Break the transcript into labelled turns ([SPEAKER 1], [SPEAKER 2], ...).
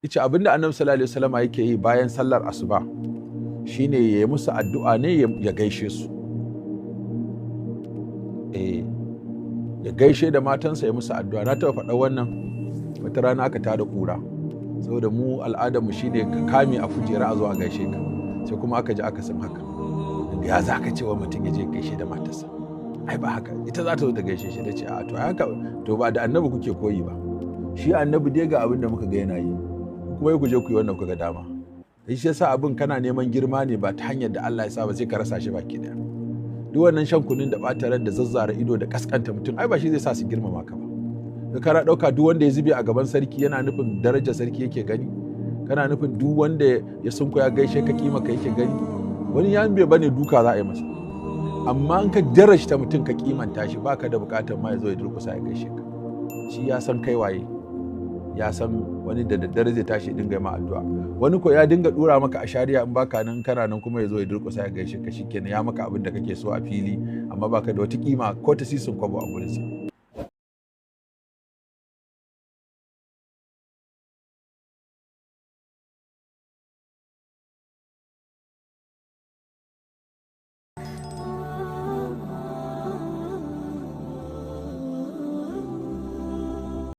[SPEAKER 1] Yace abinda Annabi sallallahu alaihi wasallam yake yi bayan sallar asuba shine yayi musu addu'a ne ya gaishe su. Ya gaishe da matansa ya musu addu'a. Na taɓa faɗa wannan wata rana aka tada ƙura. Saboda mu al'adarmu shine ka kame a kujera a zo a gaishe ka. Sai kuma aka ji akasin haka. Ya za ka ce wa mutum ya je gaishe da matarsa? Ai ba haka. Ita za ta zo ta gaishe shi. Ta ce a to haka to ba da Annabi kuke koyi ba. Shi Annabi dai ga abin da muka ga yana yi. Kuma ku je ku yi wannan kuka ga dama. Shi yasa abin kana neman girma ne ba ta hanyar da Allah ya sa ba sai ka rasa shi baki daya. Duk wannan shan kunun da ɓata ran da zazzara ido da kaskanta mutum ai ba shi zai sa su girmama ka ba. Ka kana ɗauka duk wanda ya zube a gaban sarki yana nufin darajar sarki yake gani, kana nufin duk wanda ya sunko ya gaishe ka kima ka yake gani, wani ya bai bane duka za a yi masa. Amma in ka darajta mutum ka kimanta shi baka da bukatar ma ya zo ya durkusa ya gaishe ka. Shi ya san kai waye, ya san wani da daddare zai tashi dinga ma addu'a, wani ko ya dinga dura maka ashariya in baka nan kana nan kuma ya zo ya durkusa ya gaishe ka, shikenan ya maka abin da kake so a fili amma baka da wata kima ko ta sisin kwabo a gurinsa.